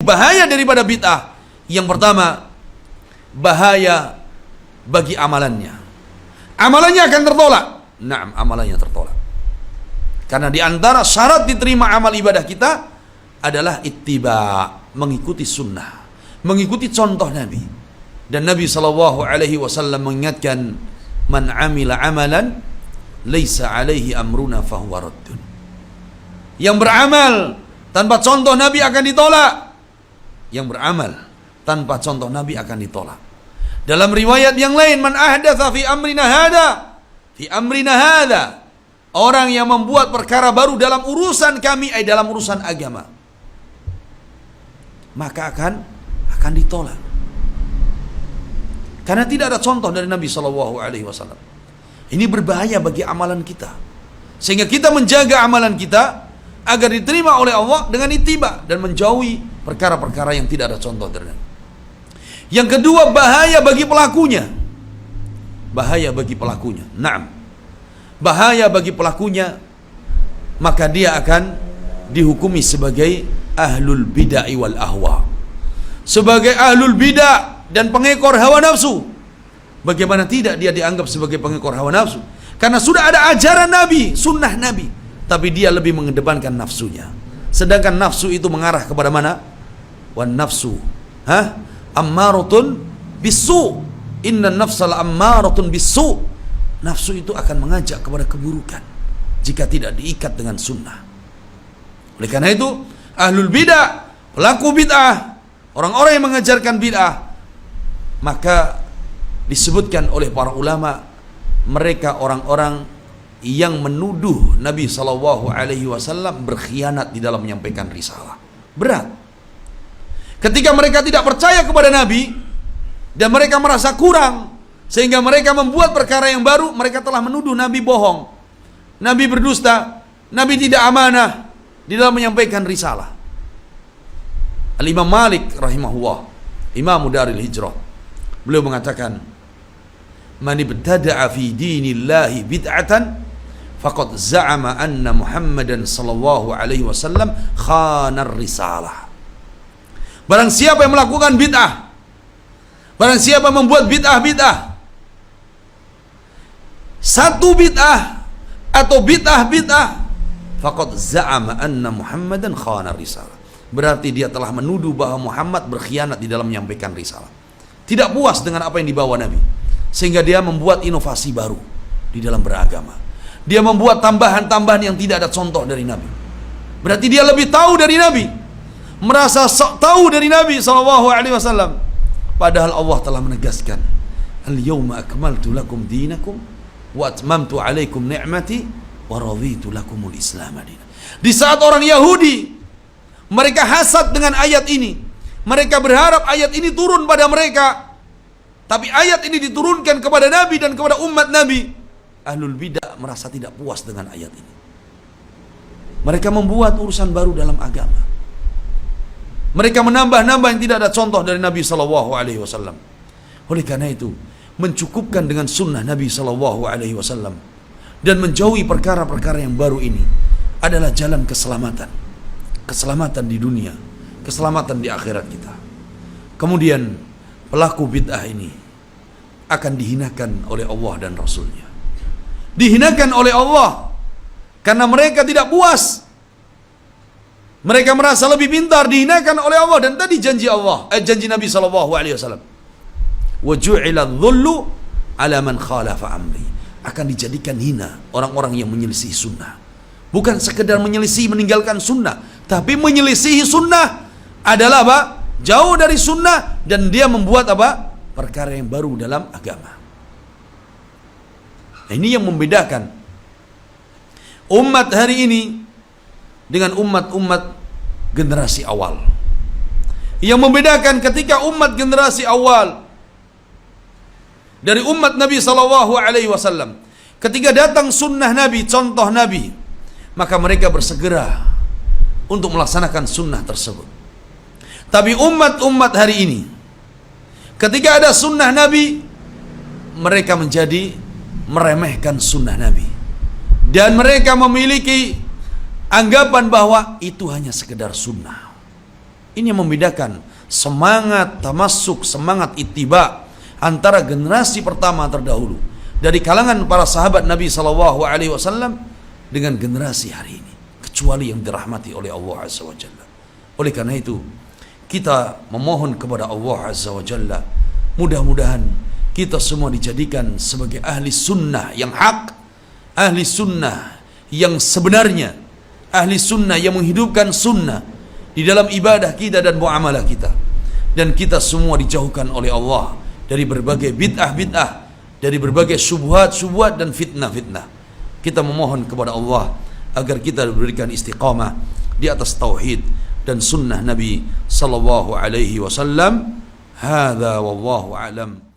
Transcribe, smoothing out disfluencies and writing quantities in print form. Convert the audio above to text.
bahaya daripada bid'ah. Yang pertama, bahaya bagi amalannya. Amalannya akan tertolak. Naam, amalannya tertolak. Karena di antara syarat diterima amal ibadah kita adalah ittiba, mengikuti sunnah, mengikuti contoh Nabi. Dan Nabi SAW mengingatkan, man amila amalan laisa alaihi amruna fahuwa raddun. Yang beramal tanpa contoh Nabi akan ditolak. Yang beramal tanpa contoh Nabi akan ditolak. Dalam riwayat yang lain, man ahdatsa fi amrina hada, orang yang membuat perkara baru dalam urusan kami, dalam urusan agama, maka akan ditolak. Karena tidak ada contoh dari Nabi SAW. Ini berbahaya bagi amalan kita. Sehingga kita menjaga amalan kita agar diterima oleh Allah dengan ittiba dan menjauhi perkara-perkara yang tidak ada contoh dari Nabi. Yang kedua, bahaya bagi pelakunya. Bahaya bagi pelakunya. Naam. Bahaya bagi pelakunya, maka dia akan dihukumi sebagai ahlul bid'ah wal ahwa. Sebagai ahlul bid'ah dan pengekor hawa nafsu. Bagaimana tidak dia dianggap sebagai pengekor hawa nafsu? Karena sudah ada ajaran Nabi, sunnah Nabi, tapi dia lebih mengedepankan nafsunya. Sedangkan nafsu itu mengarah kepada mana? Wan nafsu ammaratun bisu. Inna nafsal ammaratun bisu. Nafsu itu akan mengajak kepada keburukan jika tidak diikat dengan sunnah. Oleh karena itu, ahlul bid'ah, pelaku bid'ah, orang-orang yang mengajarkan bid'ah, maka disebutkan oleh para ulama, mereka orang-orang yang menuduh Nabi SAW berkhianat di dalam menyampaikan risalah. Berat. Ketika mereka tidak percaya kepada Nabi dan mereka merasa kurang, sehingga mereka membuat perkara yang baru, mereka telah menuduh Nabi bohong, Nabi berdusta, Nabi tidak amanah di dalam menyampaikan risalah. Al-Imam Malik rahimahullah, Imam Daril Hijrah, beliau mengatakan, man ibtada'a fi dinillahi bid'atan faqad za'ama anna Muhammadan sallallahu alaihi wasallam khana risalah. Barang siapa yang melakukan bid'ah, barang siapa membuat bid'ah, satu bid'ah atau bid'ah, faqad za'ama anna Muhammadan khana risalah. Berarti dia telah menuduh bahwa Muhammad berkhianat di dalam menyampaikan risalah. Tidak puas dengan apa yang dibawa Nabi, sehingga dia membuat inovasi baru di dalam beragama. Dia membuat tambahan-tambahan yang tidak ada contoh dari Nabi. Berarti dia lebih tahu dari Nabi, merasa sok tahu dari Nabi SAW. Padahal Allah telah menegaskan, al-yawma akmaltu lakum dinakum wa atmamtu alaikum ni'mati wa raditu lakumul Islam madina. Di saat orang Yahudi mereka hasad dengan ayat ini, mereka berharap ayat ini turun pada mereka, tapi ayat ini diturunkan kepada Nabi dan kepada umat Nabi. Ahlul bidah merasa tidak puas dengan ayat ini. Mereka membuat urusan baru dalam agama. Mereka menambah-nambah yang tidak ada contoh dari Nabi SAW. Oleh karena itu, mencukupkan dengan sunnah Nabi SAW dan menjauhi perkara-perkara yang baru ini adalah jalan keselamatan. Keselamatan di dunia, keselamatan di akhirat kita. Kemudian pelaku bid'ah ini akan dihinakan oleh Allah dan Rasulnya. Dihinakan oleh Allah karena mereka tidak puas. Mereka merasa lebih pintar, dihinakan oleh Allah. Dan tadi janji Allah, janji Nabi SAW, wa ju'ila dhullu ala man khalafa amri. Akan dijadikan hina orang-orang yang menyelisih sunnah. Bukan sekedar menyelisih meninggalkan sunnah, tapi menyelisihi sunnah adalah apa? Jauh dari sunnah, dan dia membuat apa? Perkara yang baru dalam agama. Nah, ini yang membedakan umat hari ini dengan umat-umat generasi awal. Yang membedakan ketika umat generasi awal dari umat Nabi SAW, ketika datang sunnah Nabi, contoh Nabi, maka mereka bersegera untuk melaksanakan sunnah tersebut. Tapi umat-umat hari ini, ketika ada sunnah Nabi, mereka menjadi meremehkan sunnah Nabi, dan mereka memiliki anggapan bahwa itu hanya sekedar sunnah, Ini yang membedakan semangat tamasuk, semangat ittiba antara generasi pertama terdahulu dari kalangan para sahabat Nabi SAW dengan generasi hari ini, kecuali yang dirahmati oleh Allah Azza wa Jalla. Oleh karena itu, kita memohon kepada Allah Azza wa Jalla, mudah-mudahan kita semua dijadikan sebagai ahli sunnah yang hak, ahli sunnah yang sebenarnya, ahli sunnah yang menghidupkan sunnah di dalam ibadah kita dan muamalah kita. Dan kita semua dijauhkan oleh Allah dari berbagai bid'ah-bid'ah, dari berbagai syubhat-syubhat dan fitnah-fitnah. Kita memohon kepada Allah agar kita diberikan istiqamah di atas tauhid dan sunnah Nabi sallallahu alaihi wasallam. Hadza wallahu a'lam.